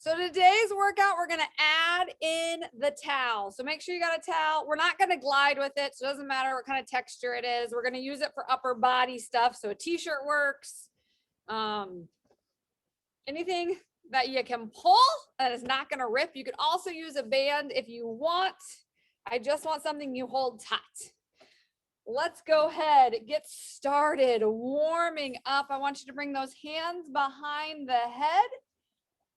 So today's workout, we're going to add in the towel. So make sure you got a towel. We're not going to glide with it. So it doesn't matter what kind of texture it is. We're going to use it for upper body stuff. So a t-shirt works. Anything that you can pull that is not going to rip. You could also use a band if you want. I just want something you hold tight. Let's go ahead, get started, warming up. I want you to bring those hands behind the head.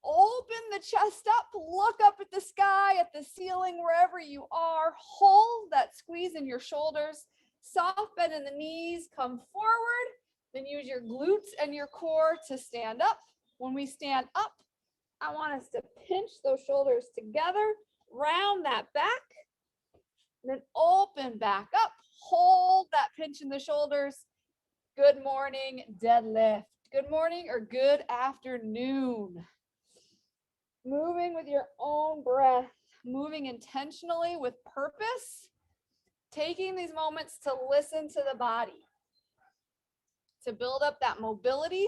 Open the chest up, look up at the sky, at the ceiling, wherever you are. Hold that squeeze in your shoulders. Soft bend in the knees, come forward. Then use your glutes and your core to stand up. When we stand up, I want us to pinch those shoulders together, round that back, then open back up. Hold that pinch in the shoulders. Good morning, deadlift. Good morning or good afternoon. Moving with your own breath, moving intentionally with purpose, taking these moments to listen to the body, to build up that mobility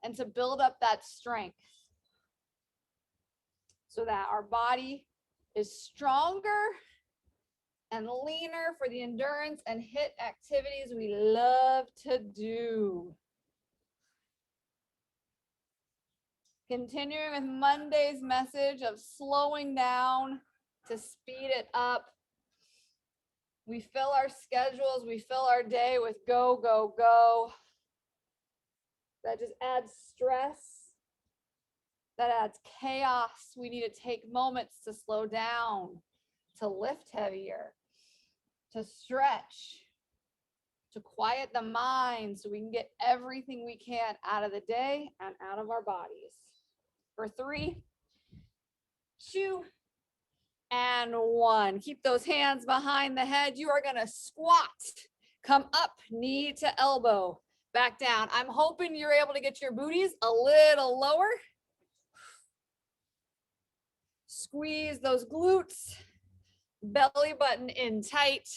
and to build up that strength so that our body is stronger and leaner for the endurance and HIIT activities we love to do. Continuing with Monday's message of slowing down to speed it up. We fill our schedules, we fill our day with go, go, go. That just adds stress. That adds chaos. We need to take moments to slow down, to lift heavier, to stretch, to quiet the mind so we can get everything we can out of the day and out of our bodies. For 3, 2, and 1. Keep those hands behind the head. You are going to squat. Come up, knee to elbow, back down. I'm hoping you're able to get your booties a little lower. Squeeze those glutes, belly button in tight.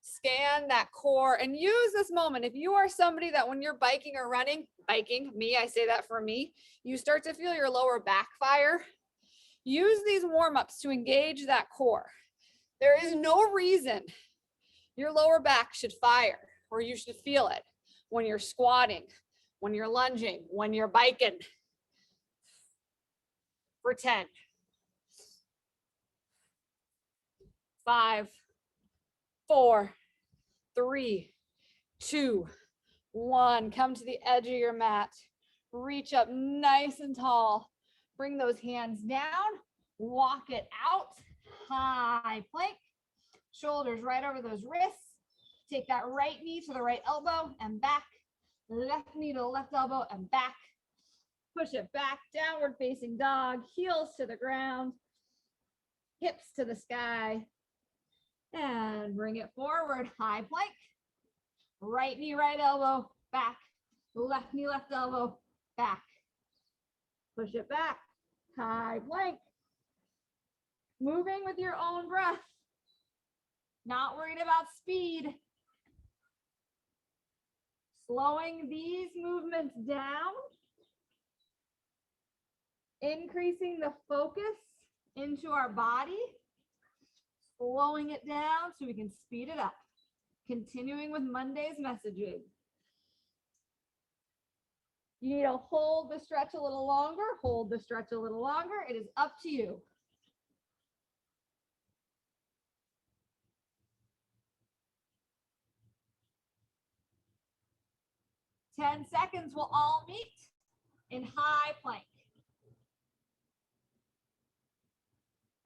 Scan that core and use this moment. If you are somebody that when you're biking or running, me, I say that for me, you start to feel your lower back fire. Use these warm-ups to engage that core. There is no reason your lower back should fire or you should feel it when you're squatting, when you're lunging, when you're biking. For 10, 5, 4, 3, 2, 1. Come to the edge of your mat. Reach up nice and tall. Bring those hands down. Walk it out. High plank. Shoulders right over those wrists. Take that right knee to the right elbow and back. Left knee to the left elbow and back. Push it back. Downward facing dog. Heels to the ground. Hips to the sky. And bring it forward. High plank. Right knee, right elbow, back. Left knee, left elbow, back. Push it back. High plank. Moving with your own breath. Not worried about speed. Slowing these movements down. Increasing the focus into our body. Slowing it down so we can speed it up. Continuing with Monday's messaging. You need to hold the stretch a little longer, hold the stretch a little longer. It is up to you. Ten seconds, we'll all meet in high plank.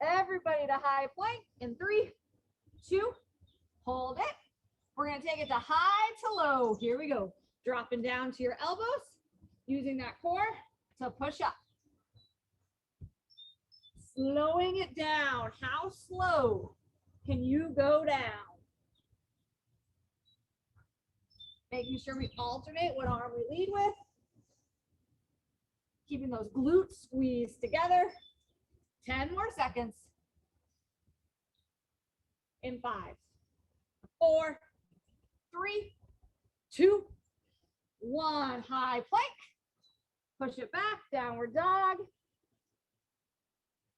Everybody to high plank in 3, 2, hold it. We're going to take it to high to low. Here we go. Dropping down to your elbows, using that core to push up. Slowing it down. How slow can you go down? Making sure we alternate what arm we lead with. Keeping those glutes squeezed together. 10 more seconds. In 5, 4, 3, 2, 1. High plank. Push it back, downward dog.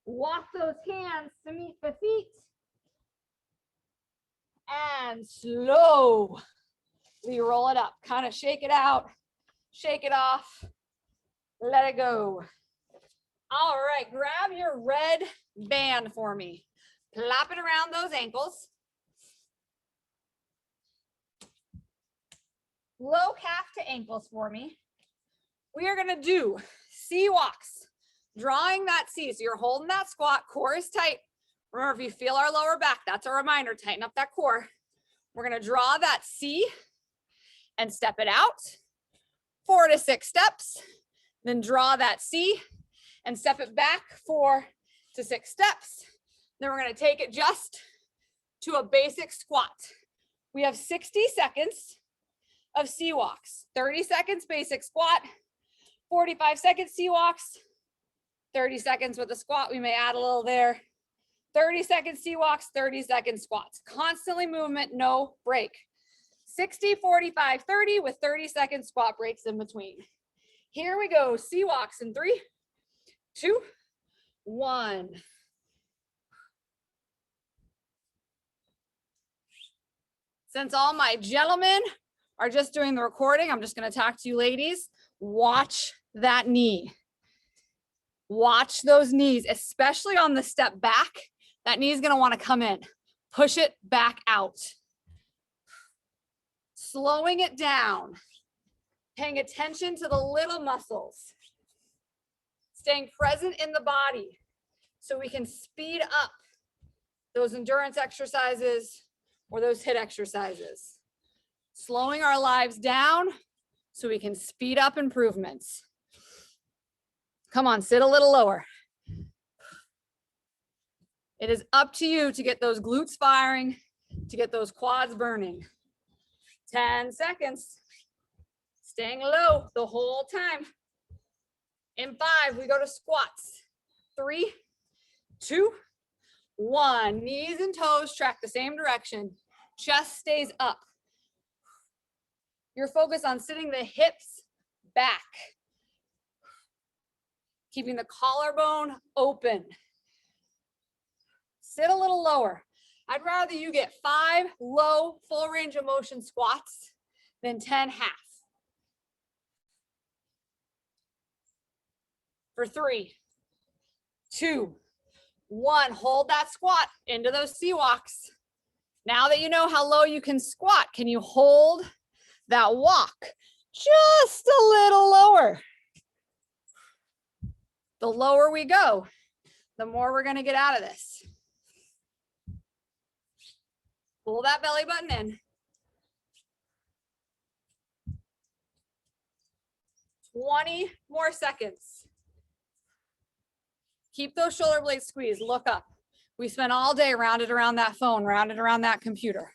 Walk those hands to meet the feet. And slowly roll it up. Kind of shake it out, shake it off, let it go. All right, grab your red band for me. Plop it around those ankles. Low calf to ankles for me. We are gonna do C walks, drawing that C. So you're holding that squat, core is tight. Remember, if you feel our lower back, that's a reminder, tighten up that core. We're gonna draw that C and step it out, 4 to 6 steps, then draw that C and step it back 4 to 6 steps. Then we're gonna take it just to a basic squat. We have 60 seconds of C walks, 30 seconds basic squat, 45 seconds C walks, 30 seconds with a squat. We may add a little there. 30 seconds C walks, 30 seconds squats. Constantly movement, no break. 60, 45, 30 with 30 second squat breaks in between. Here we go. C walks in 3, 2, 1. Since all my gentlemen are just doing the recording, I'm just going to talk to you ladies. Watch that knee. Watch those knees, especially on the step back. That knee is going to want to come in. Push it back out. Slowing it down. Paying attention to the little muscles. Staying present in the body so we can speed up those endurance exercises or those HIIT exercises. Slowing our lives down so we can speed up improvements. Come on, sit a little lower. It is up to you to get those glutes firing, to get those quads burning. 10 seconds. Staying low the whole time. In 5, we go to squats. 3, 2, 1. Knees and toes track the same direction. Chest stays up. You're focused on sitting the hips back. Keeping the collarbone open. Sit a little lower. I'd rather you get 5 low full range of motion squats than 10 half. For 3, 2, 1. Hold that squat into those C walks. Now that you know how low you can squat, can you hold that walk just a little lower? The lower we go, the more we're going to get out of this. Pull that belly button in. 20 more seconds. Keep those shoulder blades squeezed. Look up. We spent all day rounded around that phone, rounded around that computer.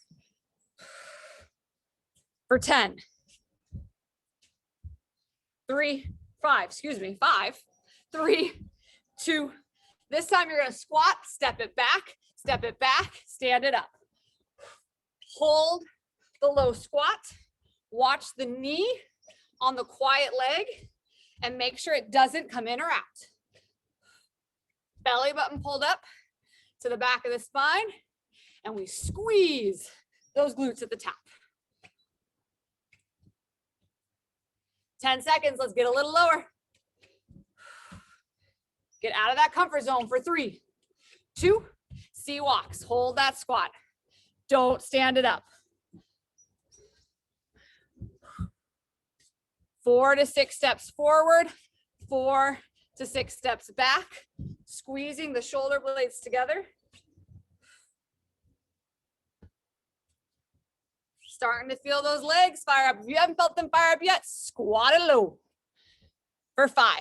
For 10. 5, 3, 2. This time you're going to squat, step it back, stand it up. Hold the low squat. Watch the knee on the quiet leg and make sure it doesn't come in or out. Belly button pulled up to the back of the spine, and we squeeze those glutes at the top. 10 seconds, let's get a little lower. Get out of that comfort zone for 3, 2, C walks, hold that squat. Don't stand it up. 4 to 6 steps forward, 4 to 6 steps back, squeezing the shoulder blades together. Starting to feel those legs fire up. If you haven't felt them fire up yet, squat it low. For 5,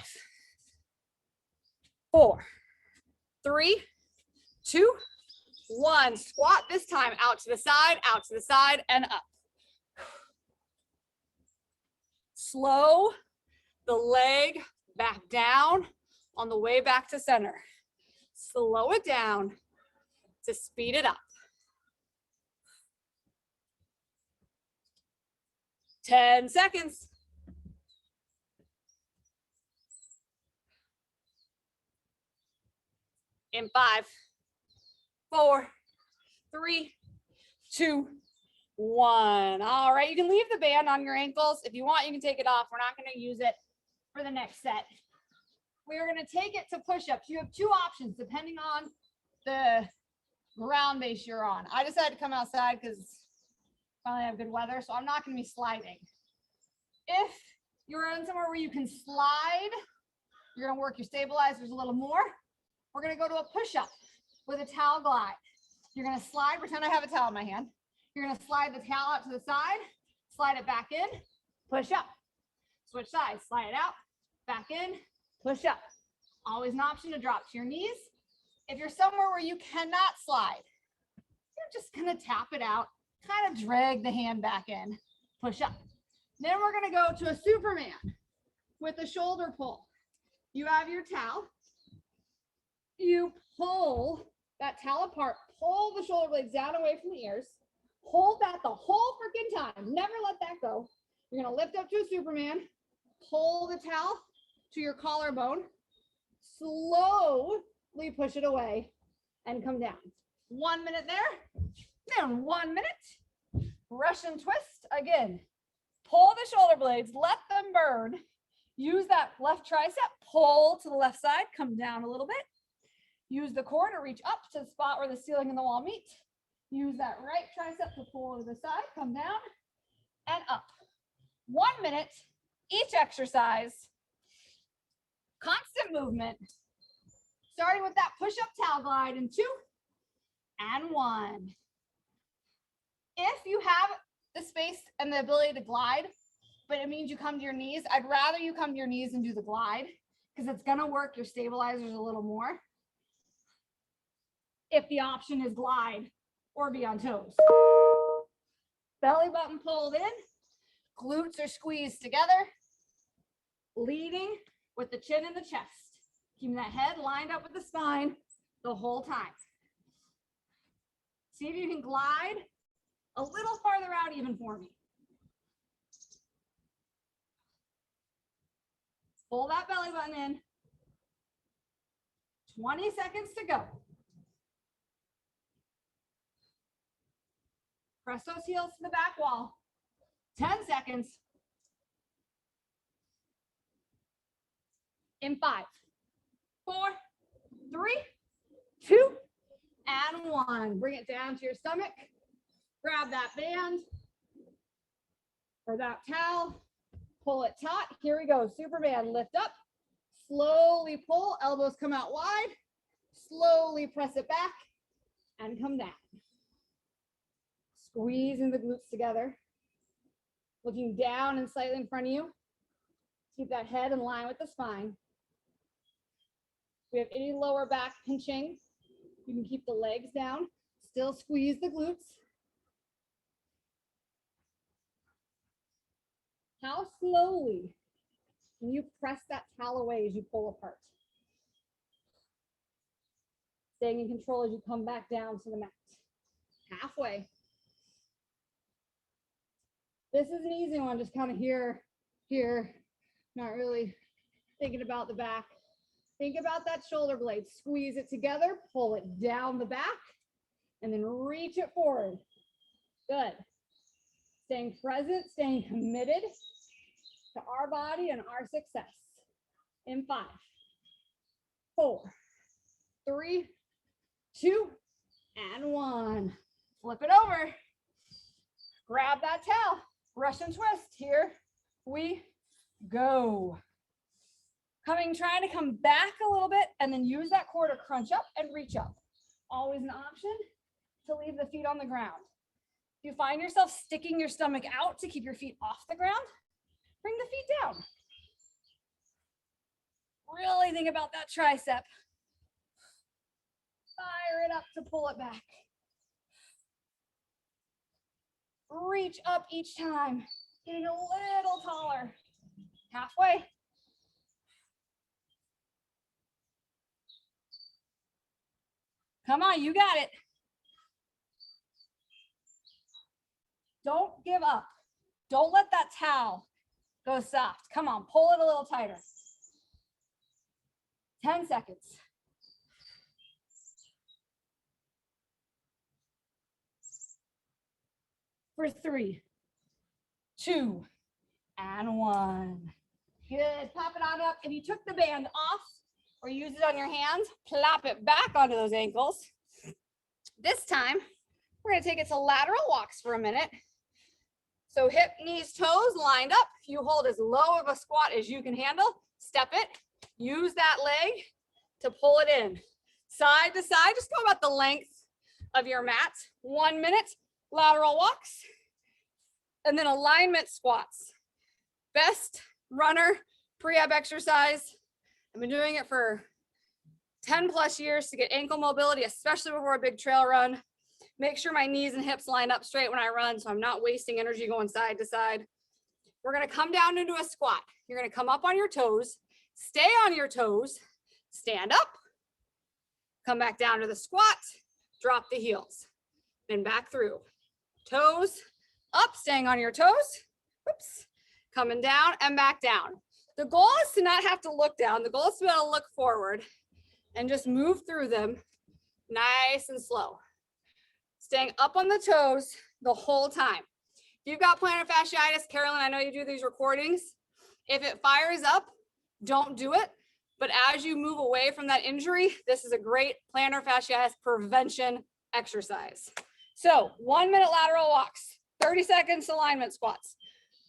4, 3, 2, 1. Squat this time out to the side, and up. Slow the leg back down on the way back to center. Slow it down to speed it up. 10 seconds. In 5, 4, 3, 2, 1. All right, you can leave the band on your ankles. If you want, you can take it off. We're not going to use it for the next set. We're going to take it to push-ups. You have 2 options depending on the ground base you're on. I decided to come outside because finally I have good weather, so I'm not going to be sliding. If you're on somewhere where you can slide, you're going to work your stabilizers a little more. We're going to go to a push-up with a towel glide. You're going to slide, pretend I have a towel in my hand. You're going to slide the towel out to the side, slide it back in, push up. Switch sides, slide it out, back in, push up. Always an option to drop to your knees. If you're somewhere where you cannot slide, you're just going to tap it out, kind of drag the hand back in, push up. Then we're going to go to a Superman with a shoulder pull. You have your towel. You pull that towel apart, pull the shoulder blades down away from the ears. Hold that the whole freaking time. Never let that go. You're going to lift up to a Superman, pull the towel to your collarbone, slowly push it away, and come down. 1 minute there, then 1 minute. Russian twist again. Pull the shoulder blades, let them burn. Use that left tricep, pull to the left side, come down a little bit. Use the core to reach up to the spot where the ceiling and the wall meet. Use that right tricep to pull to the side, come down and up. 1 minute, each exercise. Constant movement. Starting with that push-up towel glide in 2 and 1. If you have the space and the ability to glide, but it means you come to your knees, I'd rather you come to your knees and do the glide because it's going to work your stabilizers a little more. If the option is glide or be on toes. Belly button pulled in, glutes are squeezed together, leading with the chin in the chest. Keeping that head lined up with the spine the whole time. See if you can glide a little farther out even for me. Pull that belly button in. 20 seconds to go. Press those heels to the back wall. 10 seconds. In 5, 4, 3, 2, and 1. Bring it down to your stomach. Grab that band or that towel. Pull it taut. Here we go. Superman, lift up. Slowly pull. Elbows come out wide. Slowly press it back and come down. Squeezing the glutes together. Looking down and slightly in front of you. Keep that head in line with the spine. If we have any lower back pinching, you can keep the legs down. Still squeeze the glutes. How slowly can you press that towel away as you pull apart? Staying in control as you come back down to the mat. Halfway. This is an easy one, just kind of here, not really thinking about the back. Think about that shoulder blade. Squeeze it together, pull it down the back, and then reach it forward. Good. Staying present, staying committed to our body and our success. In 5, 4, 3, 2, and 1. Flip it over. Grab that towel. Russian twist. Here we go. Trying to come back a little bit and then use that core to crunch up and reach up. Always an option to leave the feet on the ground. If you find yourself sticking your stomach out to keep your feet off the ground, bring the feet down. Really think about that tricep. Fire it up to pull it back. Reach up each time, getting a little taller. Halfway. Come on, you got it. Don't give up. Don't let that towel go soft. Come on, pull it a little tighter. 10 seconds. for 3, 2, and 1. Good. Pop it on up. If you took the band off or use it on your hands, plop it back onto those ankles. This time, we're going to take it to lateral walks for a minute. So hip, knees, toes lined up. You hold as low of a squat as you can handle. Step it. Use that leg to pull it in. Side to side. Just go about the length of your mat. 1 minute lateral walks. And then alignment squats. Best runner pre-ab exercise. I've been doing it for 10 plus years to get ankle mobility, especially before a big trail run. Make sure my knees and hips line up straight when I run so I'm not wasting energy going side to side. We're gonna come down into a squat. You're gonna come up on your toes, stay on your toes, stand up, come back down to the squat, drop the heels, then back through. Toes up, staying on your toes, whoops, coming down and back down. The goal is to not have to look down. The goal is to be able to look forward and just move through them nice and slow. Staying up on the toes the whole time. If you've got plantar fasciitis, Carolyn, I know you do these recordings. If it fires up, don't do it. But as you move away from that injury, this is a great plantar fasciitis prevention exercise. So 1 minute lateral walks, 30 seconds alignment squats,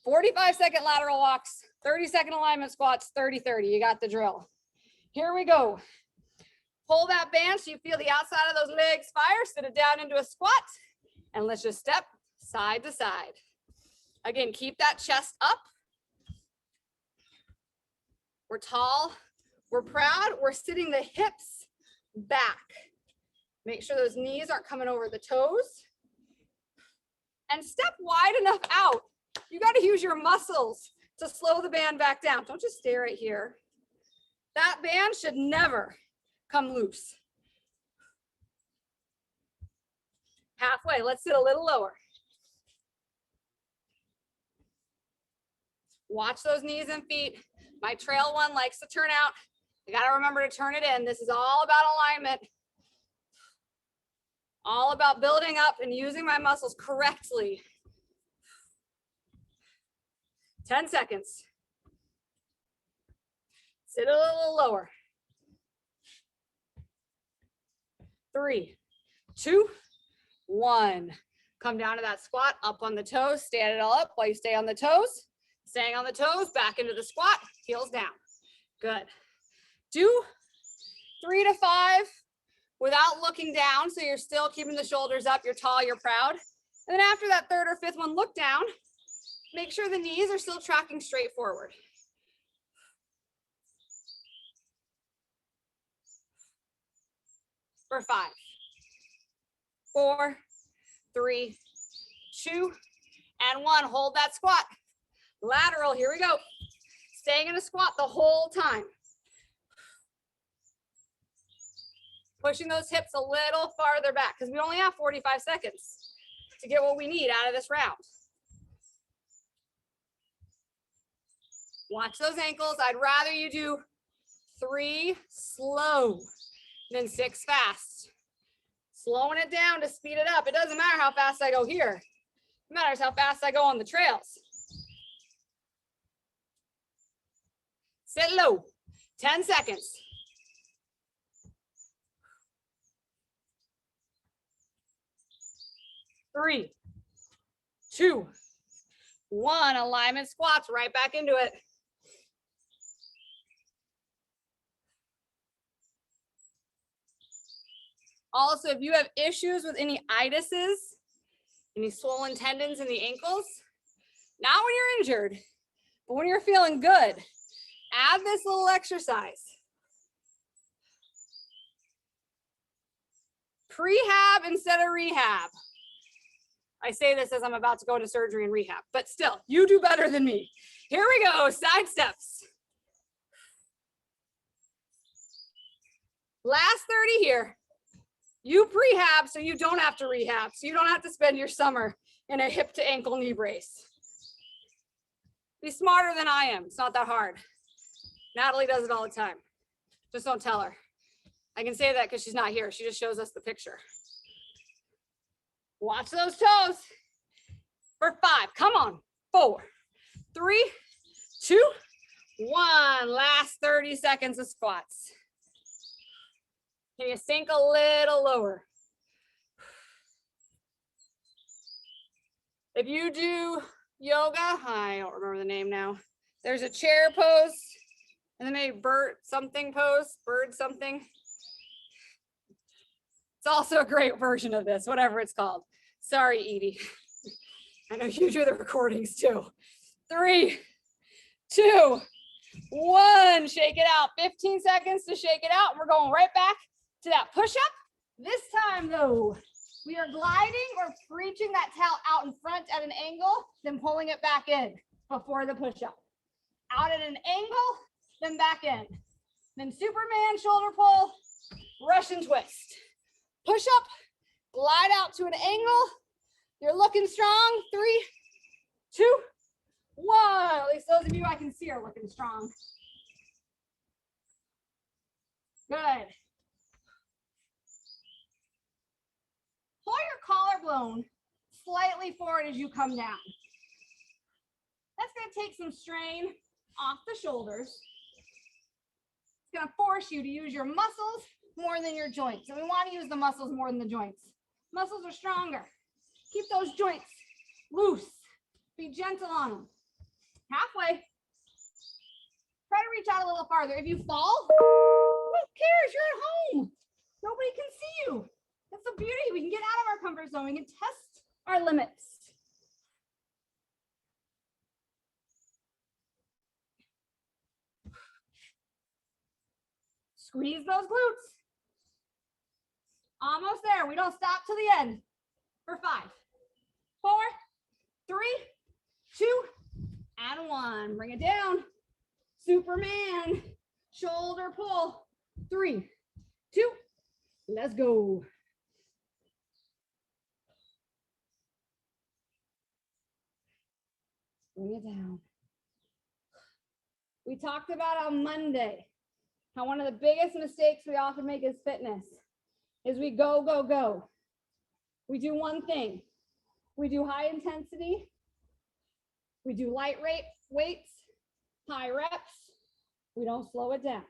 45-second lateral walks, 30-second alignment squats, 30-30. You got the drill. Here we go. Pull that band so you feel the outside of those legs fire. Sit it down into a squat. And let's just step side to side. Again, keep that chest up. We're tall. We're proud. We're sitting the hips back. Make sure those knees aren't coming over the toes. And step wide enough out. You got to use your muscles to slow the band back down. Don't just stay right here. That band should never come loose. Halfway, let's sit a little lower. Watch those knees and feet. My trail one likes to turn out. You got to remember to turn it in. This is all about alignment. All about building up and using my muscles correctly. 10 seconds. Sit a little lower. 3, 2, 1. Come down to that squat, up on the toes, stand it all up while you stay on the toes. Staying on the toes, back into the squat, heels down. Good. Do 3 to 5 without looking down, so you're still keeping the shoulders up, you're tall, you're proud. And then after that 3rd or 5th one, look down. Make sure the knees are still tracking straight forward. For 5, 4, 3, 2, and 1. Hold that squat. Lateral, here we go. Staying in a squat the whole time. Pushing those hips a little farther back because we only have 45 seconds to get what we need out of this round. Watch those ankles. I'd rather you do 3 slow than 6 fast. Slowing it down to speed it up. It doesn't matter how fast I go here. It matters how fast I go on the trails. Sit low. 10 seconds. 3, 2, 1. Alignment squats, right back into it. Also, if you have issues with any itises, any swollen tendons in the ankles, not when you're injured, but when you're feeling good, add this little exercise. Prehab instead of rehab. I say this as I'm about to go into surgery and rehab, but still, you do better than me. Here we go, side steps. Last 30 here. You prehab so you don't have to rehab, so you don't have to spend your summer in a hip to ankle knee brace. Be smarter than I am. It's not that hard. Natalie does it all the time. Just don't tell her. I can say that because she's not here. She just shows us the picture. Watch those toes. for 5. Come on. 4, 3, 2, 1. Last 30 seconds of squats. Can you sink a little lower? If you do yoga, I don't remember the name now. There's a chair pose and then maybe bird something pose, bird something. It's also a great version of this, whatever it's called. Sorry, Edie. I know you do the recordings too. 3, 2, 1. Shake it out. 15 seconds to shake it out. And we're going right back to that push-up. This time though, we are gliding or reaching that towel out in front at an angle, then pulling it back in before the push-up. Out at an angle, then back in. Then Superman shoulder pull, Russian twist. Push-up, glide out to an angle. You're looking strong. 3, 2, 1. At least those of you I can see are looking strong. Good. Pull your collarbone slightly forward as you come down. That's going to take some strain off the shoulders. It's going to force you to use your muscles more than your joints. And we want to use the muscles more than the joints. Muscles are stronger. Keep those joints loose. Be gentle on them. Halfway. Try to reach out a little farther. If you fall, who cares? You're at home. Nobody can see you. That's the beauty. We can get out of our comfort zone. We can test our limits. Squeeze those glutes. Almost there. We don't stop to the end. For 5, 4, 3, 2, and 1. Bring it down. Superman. Shoulder pull. 3, 2. Let's go. Bring it down. We talked about on Monday how one of the biggest mistakes we often make as fitness is we go, go, go. We do one thing. We do high intensity. We do light rate weights, high reps. We don't slow it down.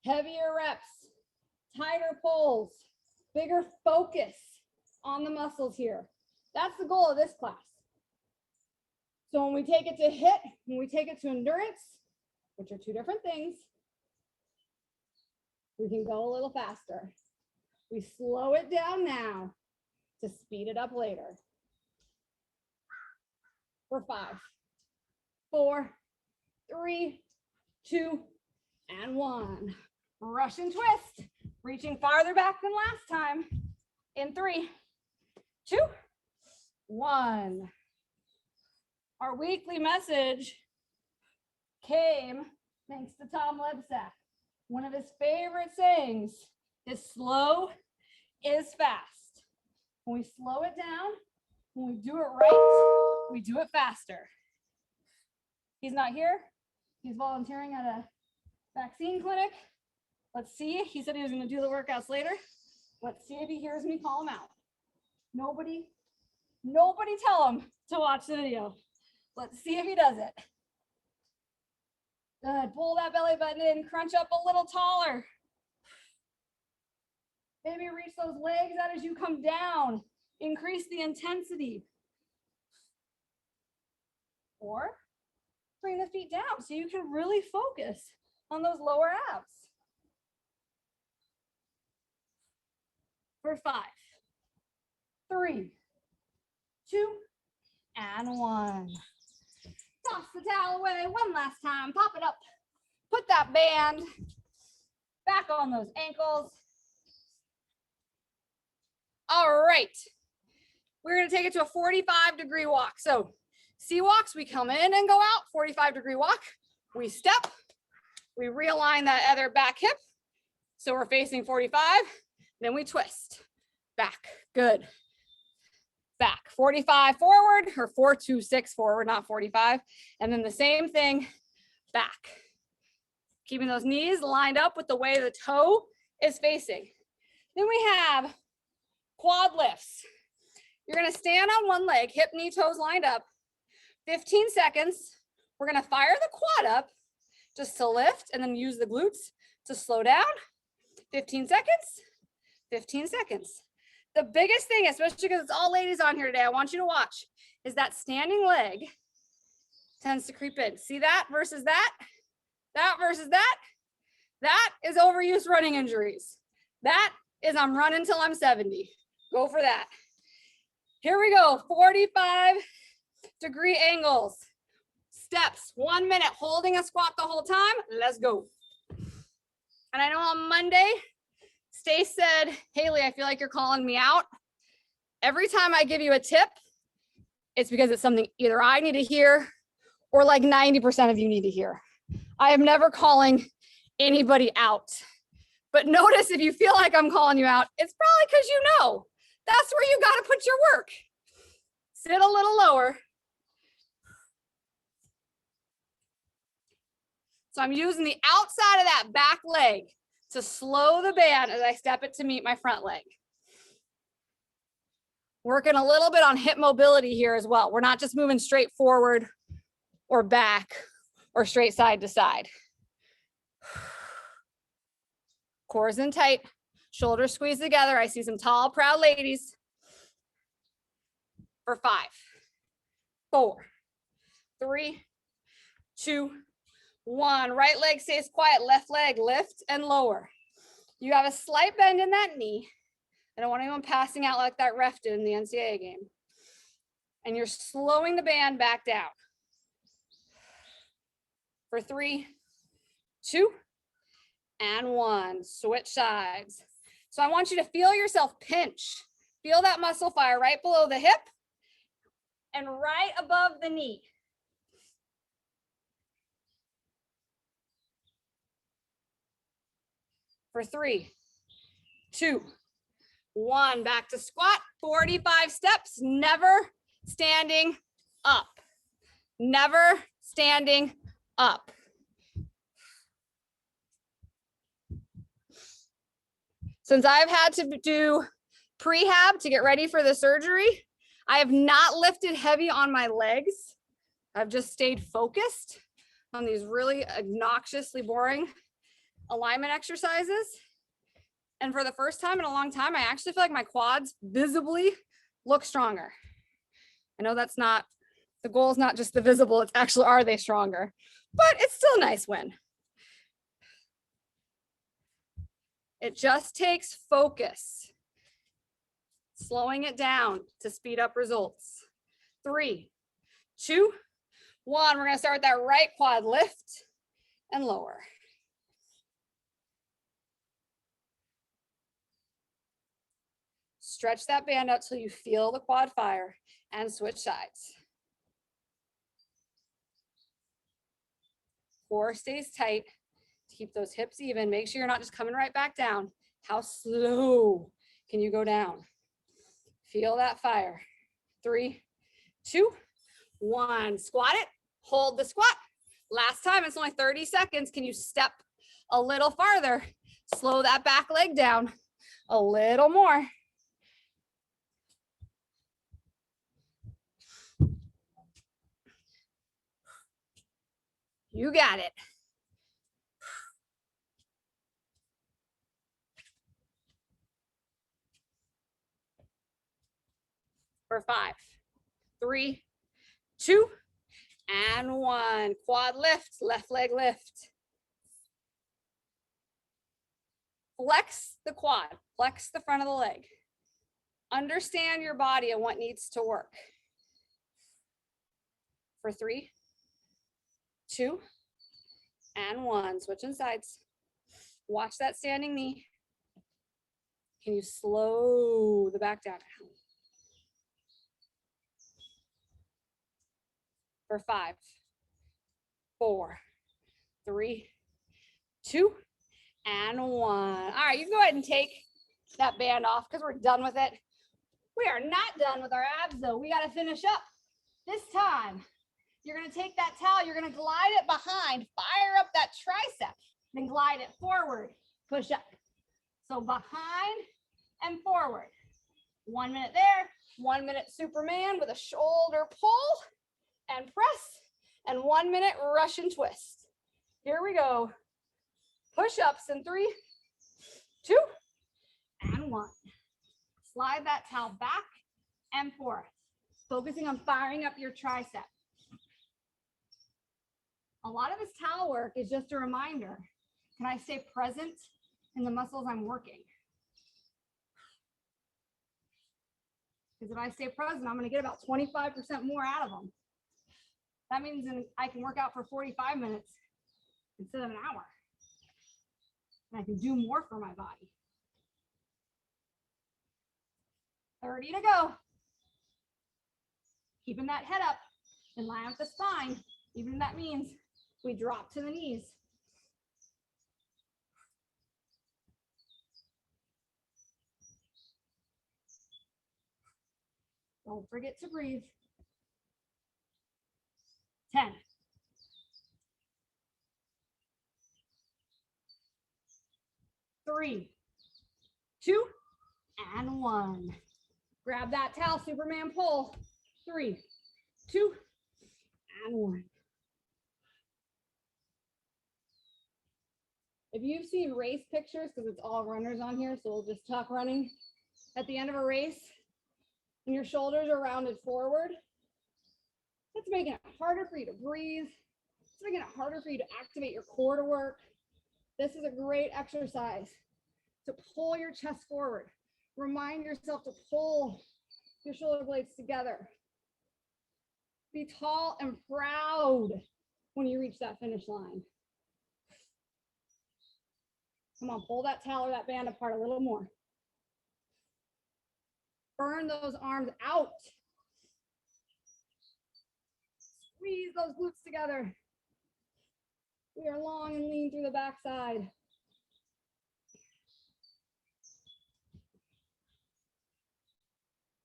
Heavier reps, tighter pulls, bigger focus on the muscles here. That's the goal of this class. So when we take it to HIIT, when we take it to endurance, which are two different things, we can go a little faster. We slow it down now to speed it up later. For 5, 4, 3, 2, and 1. Russian twist. Reaching farther back than last time. In 3, 2, 1. Our weekly message came thanks to Tom Lebsack. One of his favorite sayings is slow is fast. When we slow it down, when we do it right, we do it faster. He's not here. He's volunteering at a vaccine clinic. Let's see. He said he was going to do the workouts later. Let's see if he hears me call him out. Nobody tell him to watch the video. Let's see if he does it. Good. Pull that belly button in. Crunch up a little taller. Maybe reach those legs out as you come down. Increase the intensity. Or bring the feet down so you can really focus on those lower abs. For 5, 3, 2, and 1. Toss the towel away one last time. Pop it up. Put that band back on those ankles. All right. We're going to take it to a 45-degree walk. So sea walks, we come in and go out. 45-degree walk. We step. We realign that other back hip. So we're facing 45. Then we twist. Back. Good. Back. 45 forward, or 4-2-6 forward, not 45. And then the same thing back. Keeping those knees lined up with the way the toe is facing. Then we have quad lifts. You're gonna stand on one leg, hip, knee, toes lined up. 15 seconds. We're gonna fire the quad up just to lift and then use the glutes to slow down. 15 seconds, 15 seconds. The biggest thing, especially because it's all ladies on here today, I want you to watch, is that standing leg tends to creep in. See that versus that? That versus that? That is overuse running injuries. That is I'm running till I'm 70. Go for that. Here we go, 45-degree angles. Steps, 1 minute, holding a squat the whole time. Let's go. And I know on Monday, Stace said, Haley, I feel like you're calling me out. Every time I give you a tip, it's because it's something either I need to hear or like 90% of you need to hear. I am never calling anybody out. But notice if you feel like I'm calling you out, it's probably because you know that's where you got to put your work. Sit a little lower. So I'm using the outside of that back leg to slow the band as I step it to meet my front leg. Working a little bit on hip mobility here as well. We're not just moving straight forward or back or straight side to side. Core's in tight, shoulders squeezed together. I see some tall, proud ladies. For 5, 4, 3, 2, 1. Right leg stays quiet, left leg lift and lower. You have a slight bend in that knee. I don't want anyone passing out like that ref did in the NCAA game. And you're slowing the band back down. For 3, 2, and 1. Switch sides. So I want you to feel yourself pinch. Feel that muscle fire right below the hip and right above the knee. For 3, 2, 1. Back to squat. 45 steps. Never standing up. Never standing up. Since I've had to do prehab to get ready for the surgery, I have not lifted heavy on my legs. I've just stayed focused on these really obnoxiously boring alignment exercises. And for the first time in a long time, I actually feel like my quads visibly look stronger. I know that's not, the goal is not just the visible, it's actually, are they stronger? But it's still a nice win. It just takes focus. Slowing it down to speed up results. 3, 2, 1. We're gonna start with that right quad lift and lower. Stretch that band out till you feel the quad fire and switch sides. Core stays tight. Keep those hips even. Make sure you're not just coming right back down. How slow can you go down? Feel that fire. 3, 2, 1. Squat it. Hold the squat. Last time, it's only 30 seconds. Can you step a little farther? Slow that back leg down a little more. You got it. For 5, 3, 2, and 1. Quad lift, left leg lift. Flex the quad, flex the front of the leg. Understand your body and what needs to work. For 3, 2, and 1. Switching sides. Watch that standing knee. Can you slow the back down? For 5, 4, 3, 2, and 1. All right, you can go ahead and take that band off because we're done with it. We are not done with our abs though. We got to finish up. This time, you're going to take that towel, you're going to glide it behind, fire up that tricep, then glide it forward, push up. So behind and forward. 1 minute there, 1 minute Superman with a shoulder pull and press, and 1 minute Russian twist. Here we go. Push-ups in 3, 2, and 1. Slide that towel back and forth, focusing on firing up your tricep. A lot of this towel work is just a reminder. Can I stay present in the muscles I'm working? Because if I stay present, I'm going to get about 25% more out of them. That means I can work out for 45 minutes instead of an hour. And I can do more for my body. 30 to go. Keeping that head up in line with the spine, even if that means we drop to the knees. Don't forget to breathe. 10. 3, 2, and 1. Grab that towel, Superman pull. 3, 2, and 1. If you've seen race pictures, because it's all runners on here, so we'll just talk running. At the end of a race, and your shoulders are rounded forward, that's making it harder for you to breathe. It's making it harder for you to activate your core to work. This is a great exercise to pull your chest forward. Remind yourself to pull your shoulder blades together. Be tall and proud when you reach that finish line. Come on, pull that towel or that band apart a little more. Burn those arms out. Squeeze those glutes together. We are long and lean through the backside.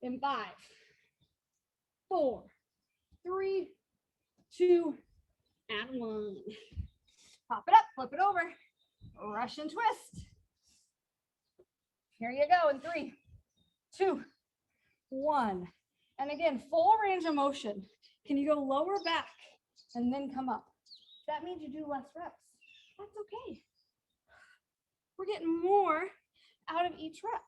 In 5, 4, 3, 2, and 1. Pop it up, flip it over. Russian twist. Here you go in 3, 2, 1. And again, full range of motion. Can you go lower back and then come up? That means you do less reps. That's okay. We're getting more out of each rep.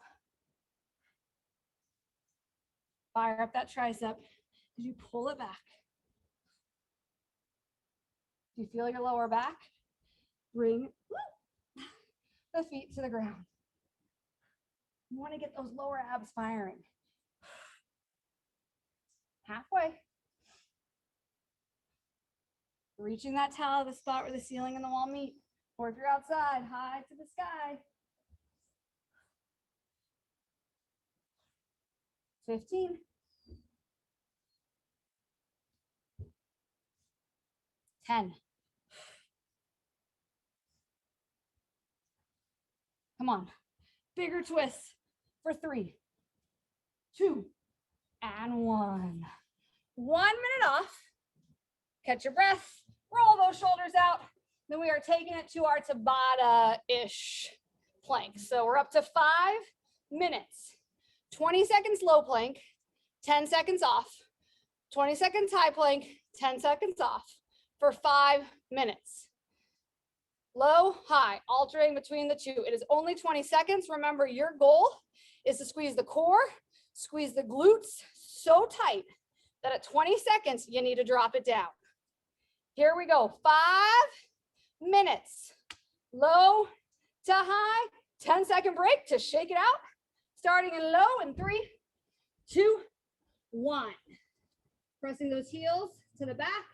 Fire up that tricep as you pull it back. Do you feel your lower back? Bring the feet to the ground. You want to get those lower abs firing. Halfway. Reaching that towel to the spot where the ceiling and the wall meet. Or if you're outside, high to the sky. 15. 10. Come on. Bigger twists for 3, 2, and 1. 1 minute off. Catch your breath. Roll those shoulders out. Then we are taking it to our Tabata-ish plank. So we're up to 5 minutes. 20 seconds low plank, 10 seconds off. 20 seconds high plank, 10 seconds off for 5 minutes. Low, high, alternating between the two. It is only 20 seconds. Remember, your goal is to squeeze the core, squeeze the glutes so tight that at 20 seconds, you need to drop it down. Here we go. 5 minutes. Low to high. 10-second break to shake it out. Starting in low in 3, 2, 1. Pressing those heels to the back.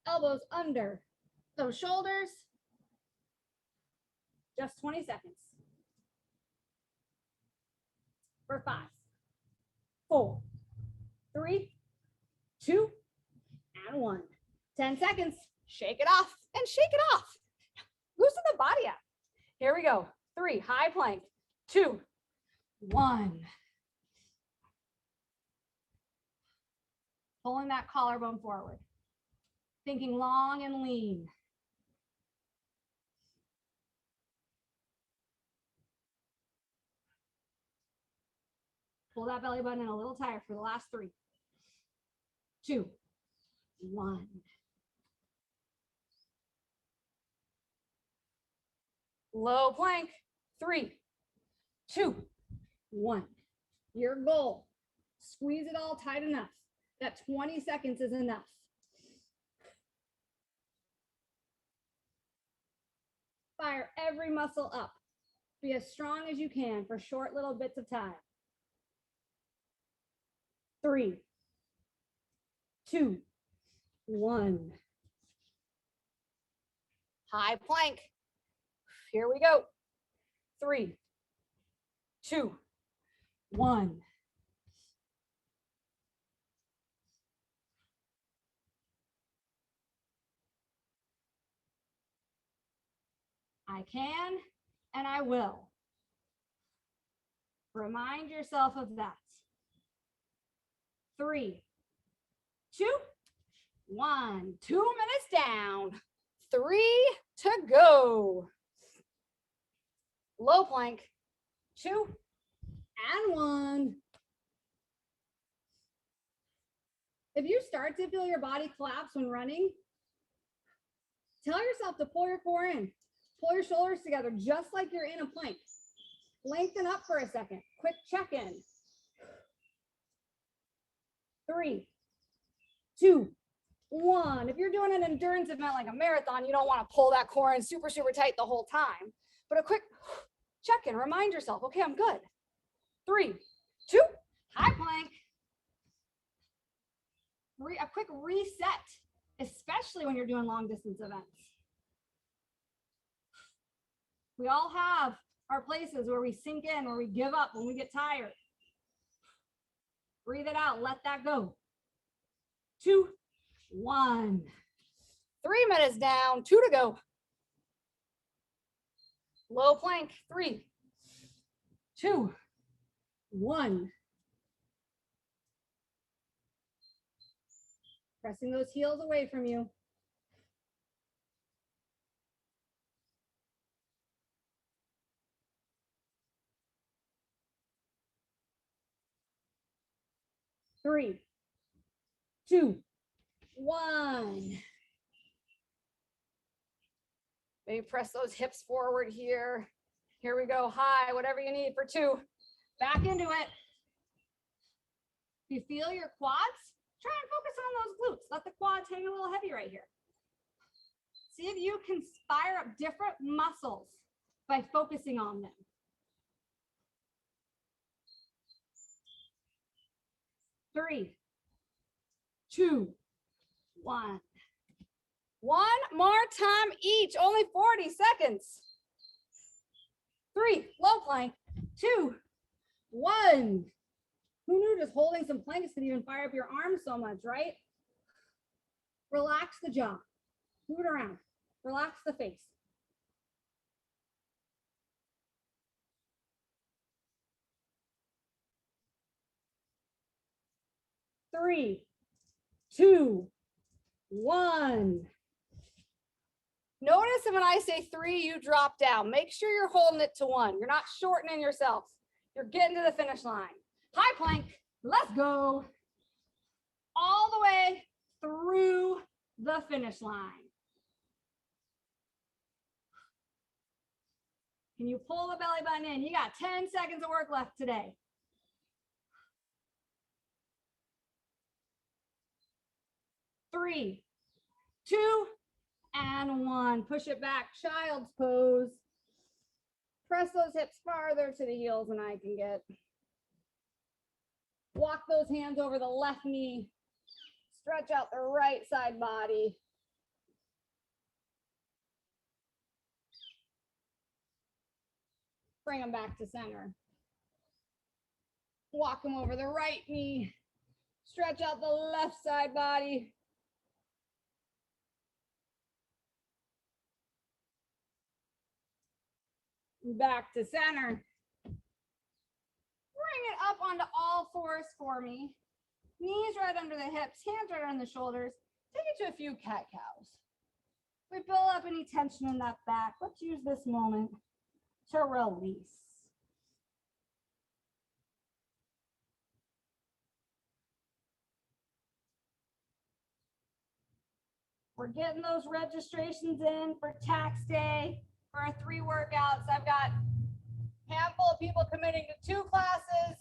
Elbows under those shoulders. Just 20 seconds. For 5, 4, 3, 2, and 1. 10 seconds. Shake it off and shake it off. Loosen the body up. Here we go. 3, high plank. 2, 1. Pulling that collarbone forward. Thinking long and lean. Pull that belly button in a little tighter for the last 3, 2, 1. Low plank, 3, 2, 1. Your goal, squeeze it all tight enough. That 20 seconds is enough. Fire every muscle up. Be as strong as you can for short little bits of time. 3, 2, 1. High plank. Here we go. 3, 2, 1. I can and I will. Remind yourself of that. 3, 2, 1. 2 minutes down. 3 to go. Low plank. 2 and 1. If you start to feel your body collapse when running, tell yourself to pull your core in. Pull your shoulders together just like you're in a plank. Lengthen up for a second. Quick check-in. 3, 2, 1. If you're doing an endurance event like a marathon, you don't want to pull that core in super, super tight the whole time. But a quick check-in. Remind yourself, okay, I'm good. 3, 2, high plank. A quick reset, especially when you're doing long distance events. We all have our places where we sink in, where we give up when we get tired. Breathe it out, let that go. 2, 1. 3 minutes down, 2 to go. Low plank, 3, 2, 1. Pressing those heels away from you. Three, 2, 1. Maybe press those hips forward here. Here we go, high, whatever you need for 2. Back into it. If you feel your quads, try and focus on those glutes. Let the quads hang a little heavy right here. See if you can fire up different muscles by focusing on them. 3, 2, 1. One more time each, only 40 seconds. 3, low plank, 2, 1. Who knew just holding some planks could even fire up your arms so much, right? Relax the jaw, move it around, relax the face. 3, 2, 1. Notice when I say 3, you drop down. Make sure you're holding it to 1. You're not shortening yourself. You're getting to the finish line. High plank, let's go. All the way through the finish line. Can you pull the belly button in? You got 10 seconds of work left today. 3, 2, and 1. Push it back, child's pose. Press those hips farther to the heels than I can get. Walk those hands over the left knee. Stretch out the right side body. Bring them back to center. Walk them over the right knee. Stretch out the left side body. Back to center. Bring it up onto all fours for me. Knees right under the hips, hands right on the shoulders. Take it to a few cat cows. We build up any tension in that back. Let's use this moment to release. we're getting those registrations in for tax day for our 3 workouts. I've got a handful of people committing to 2 classes.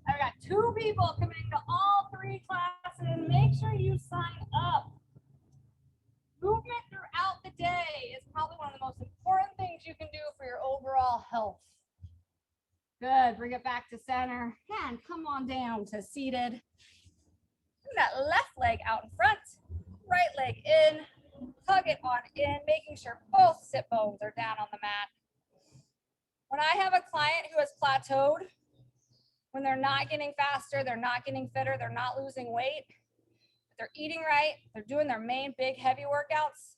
I've got 2 people committing to all 3 classes. Make sure you sign up. Movement throughout the day is probably one of the most important things you can do for your overall health. Good, bring it back to center. And come on down to seated. Bring that left leg out in front, right leg in, tug it on in, making sure both sit bones are down on the mat. When I have a client who has plateaued, when they're not getting faster, they're not getting fitter, they're not losing weight, they're eating right, they're doing their main big heavy workouts,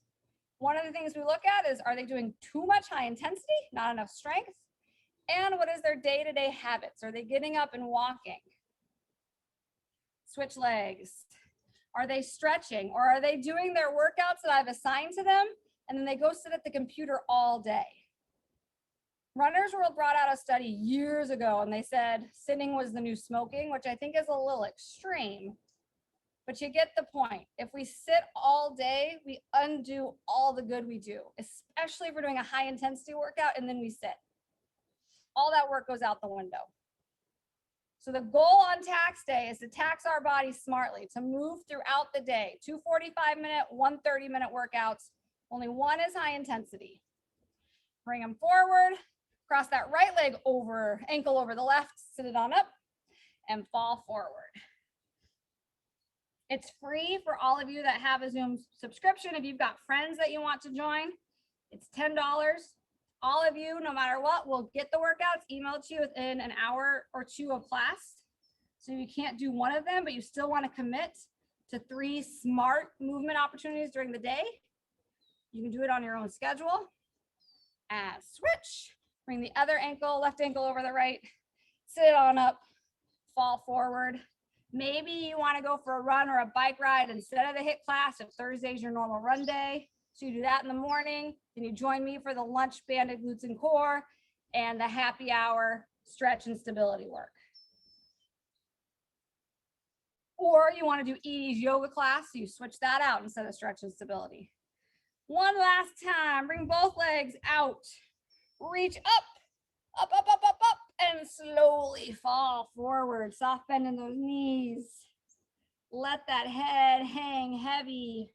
one of the things we look at is, are they doing too much high intensity, not enough strength? And what is their day-to-day habits? Are they getting up and walking? Switch legs. Are they stretching? Or are they doing their workouts that I've assigned to them and then they go sit at the computer all day? Runner's World brought out a study years ago and they said sitting was the new smoking, which I think is a little extreme, but you get the point. If we sit all day, we undo all the good we do, especially if we're doing a high intensity workout and then we sit. All that work goes out the window. So the goal on tax day is to tax our bodies smartly, to move throughout the day. 2 45-minute, 1 30-minute workouts. Only one is high intensity. Bring them forward, cross that right leg over, ankle over the left, sit it on up, and fall forward. It's free for all of you that have a Zoom subscription. If you've got friends that you want to join, it's $10. All of you, no matter what, will get the workouts emailed to you within an hour or 2 of class. So you can't do one of them, but you still want to commit to 3 smart movement opportunities during the day. You can do it on your own schedule. And switch. Bring the other ankle, left ankle over the right. Sit it on up, fall forward. Maybe you want to go for a run or a bike ride instead of the HIIT class if Thursday's your normal run day. So you do that in the morning, then you join me for the lunch banded glutes and core and the happy hour stretch and stability work. Or you want to do Edie's yoga class, so you switch that out instead of stretch and stability. One last time, bring both legs out, reach up, and slowly fall forward. Soft bend in those knees. Let that head hang heavy.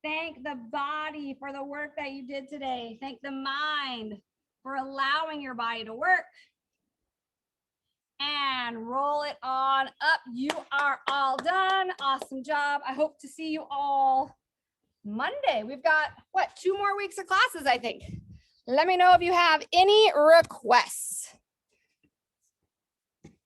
Thank the body for the work that you did today. Thank the mind for allowing your body to work. And roll it on up. You are all done. Awesome job. I hope to see you all Monday. We've got, 2 more weeks of classes, I think. Let me know if you have any requests.